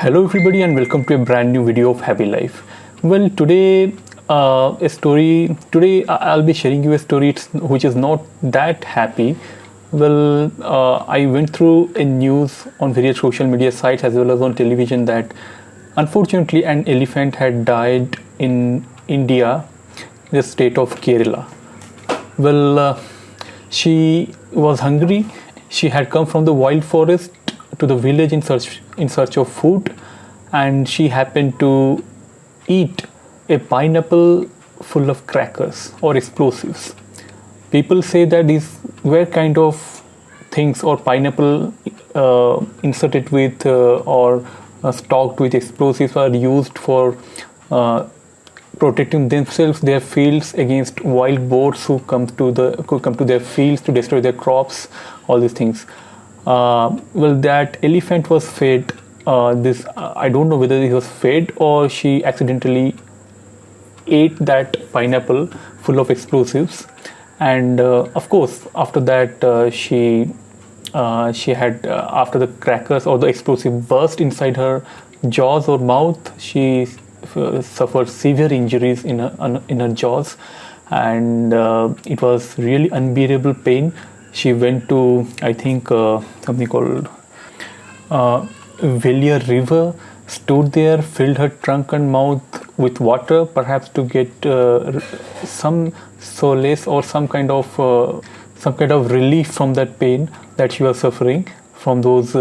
Hello everybody and welcome to a brand new video of Happy Life. Well, today I'll be sharing you a story which is not that happy. Well, I went through a news on various social media sites as well as on television that unfortunately an elephant had died in India, the state of Kerala. Well, she was hungry. She had come from the wild forest to the village in search of food, and she happened to eat a pineapple full of crackers or explosives. People say that these were kind of things or pineapple inserted with or stocked with explosives are used for protecting themselves, their fields against wild boars who come to their fields to destroy their crops, all these things. Well, that elephant was fed this. I don't know whether he was fed or she accidentally ate that pineapple full of explosives, and of course, after that, she had after the crackers or the explosive burst inside her jaws or mouth, she suffered severe injuries in her jaws, and it was really unbearable pain. She went to, I think, something called Velia River, stood there, filled her trunk and mouth with water, perhaps to get some solace or some kind of relief from that pain that she was suffering from those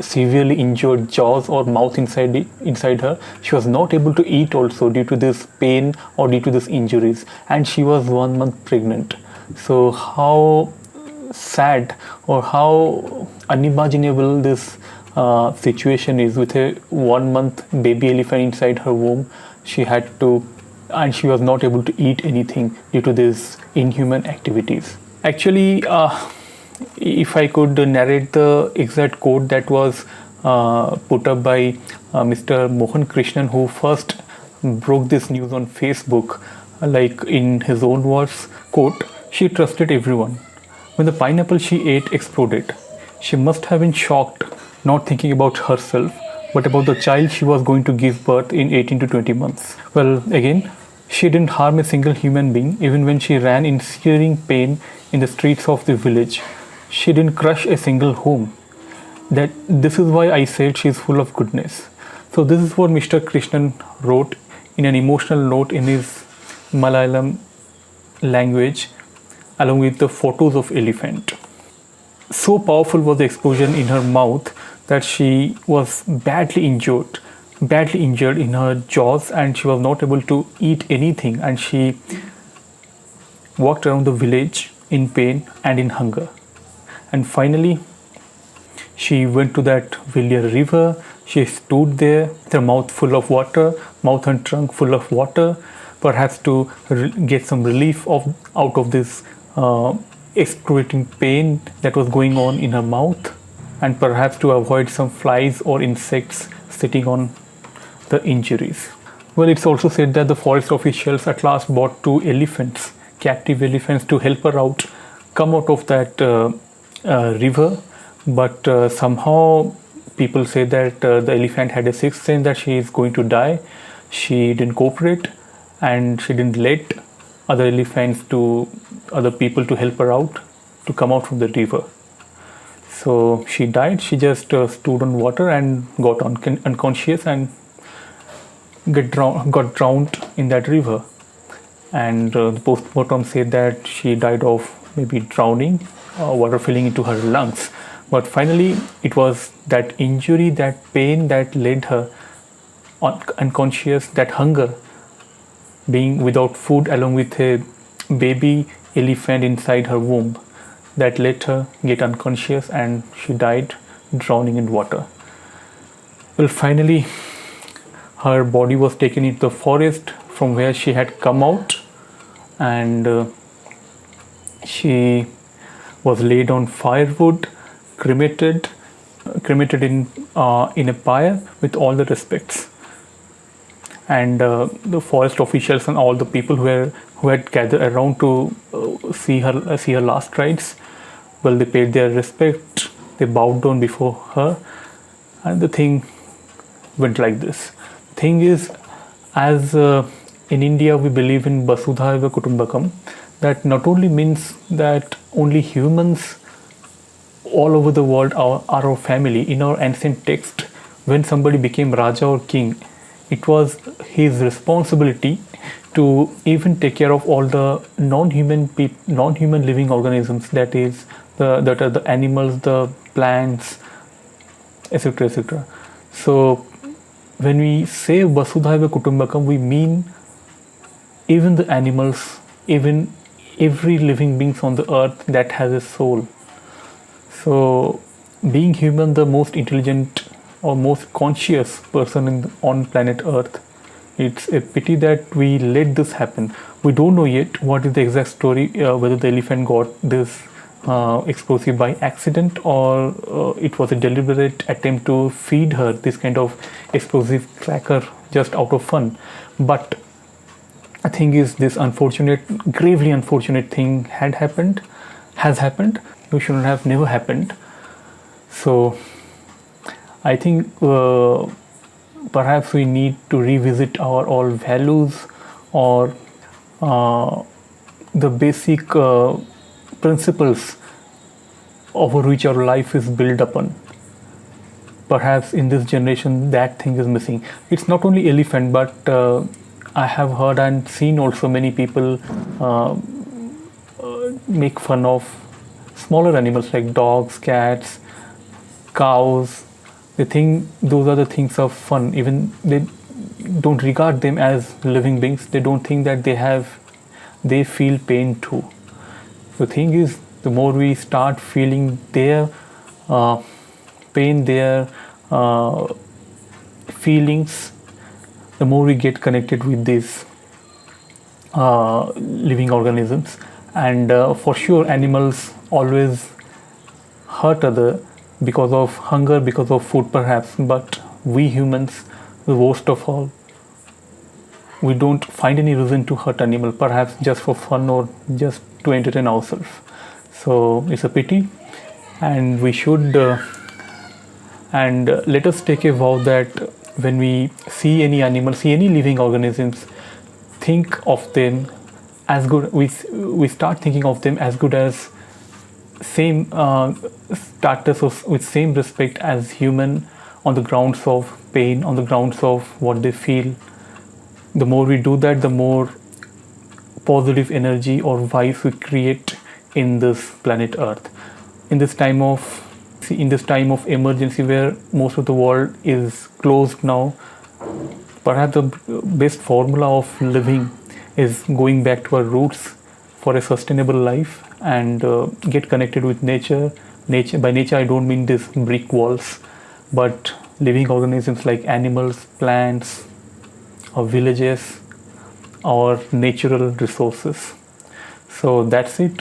severely injured jaws or mouth inside her. She was not able to eat also due to this pain or due to these injuries, and she was 1 month pregnant. So how sad or how unimaginable this situation is with a 1 month baby elephant inside her womb. She had to, and she was not able to eat anything due to these inhuman activities. Actually, if I could narrate the exact quote that was put up by Mr. Mohan Krishnan, who first broke this news on Facebook, like in his own words, quote, "She trusted everyone. When the pineapple she ate exploded, she must have been shocked, not thinking about herself, but about the child she was going to give birth in 18 to 20 months. Well, again, she didn't harm a single human being, even when she ran in searing pain in the streets of the village. She didn't crush a single home. This is why I said she is full of goodness." So this is what Mr. Krishnan wrote in an emotional note in his Malayalam language, along with the photos of elephant. So powerful was the explosion in her mouth that she was badly injured in her jaws, and she was not able to eat anything, and she walked around the village in pain and in hunger. And finally, she went to that Velia river. She stood there with her mouth full of water, mouth and trunk full of water, perhaps to get some relief out of this excruciating pain that was going on in her mouth, and perhaps to avoid some flies or insects sitting on the injuries. Well, it's also said that the forest officials at last bought 2 captive elephants, to help her out, come out of that river. But somehow people say that the elephant had a sixth sense that she is going to die. She didn't cooperate, and she didn't let other people to help her out to come out from the river. So she died. She just stood on water and got unconscious and got drowned in that river. And the postmortem said that she died of maybe drowning, water filling into her lungs. But finally, it was that injury, that pain that led her unconscious, that hunger, being without food along with a baby elephant inside her womb, that let her get unconscious, and she died drowning in water. Well, finally, her body was taken into the forest from where she had come out, and she was laid on firewood, cremated in a pyre with all the respects. And the forest officials and all the people who had gathered around to see her last rites, well, they paid their respect, they bowed down before her, and the thing went like this. Thing is, as in India we believe in Vasudhaiva Kutumbakam, that not only means that only humans all over the world are our family. In our ancient text, when somebody became Raja or King, it was his responsibility to even take care of all the non-human living organisms, that are the animals, the plants, etc., etc. So when we say Vasudhaiva Kutumbakam, we mean even the animals, even every living beings on the earth that has a soul. So being human, the most intelligent or most conscious person on planet earth, it's a pity that we let this happen. We don't know yet what is the exact story, whether the elephant got this explosive by accident, or it was a deliberate attempt to feed her this kind of explosive cracker just out of fun. But I think is this gravely unfortunate thing has happened. It shouldn't have never happened. So I think perhaps we need to revisit our all values, or the basic principles over which our life is built upon. Perhaps in this generation that thing is missing. It's not only elephant, but I have heard and seen also many people make fun of smaller animals like dogs, cats, cows. They think those are the things of fun. Even they don't regard them as living beings. They don't think that they feel pain too. The thing is, the more we start feeling their pain, their feelings, the more we get connected with these living organisms. And for sure, animals always hurt other because of hunger, because of food perhaps, but we humans, the worst of all, we don't find any reason to hurt animal, perhaps just for fun or just to entertain ourselves. So it's a pity, and we should let us take a vow that when we see any animal, see any living organisms, think of them as good. We start thinking of them as good as same status with same respect as human, on the grounds of pain, on the grounds of what they feel. The more we do that, the more positive energy or vibes we create in this planet Earth. In this time of emergency, where most of the world is closed now, perhaps the best formula of living is going back to our roots for a sustainable life, and get connected with nature. By nature I don't mean these brick walls, but living organisms like animals, plants, or villages, or natural resources. So that's it.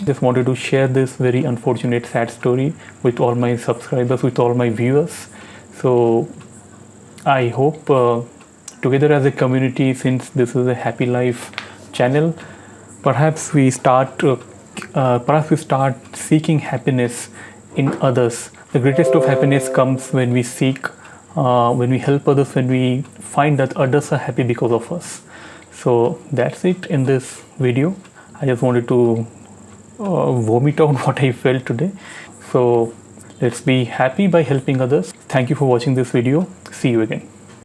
Just wanted to share this very unfortunate, sad story with all my subscribers, with all my viewers. So I hope together as a community, since this is a Happy Life channel, perhaps we start seeking happiness in others. The greatest of happiness comes when we help others, when we find that others are happy because of us. So that's it in this video. I just wanted to vomit out what I felt today. So let's be happy by helping others. Thank you for watching this video. See you again.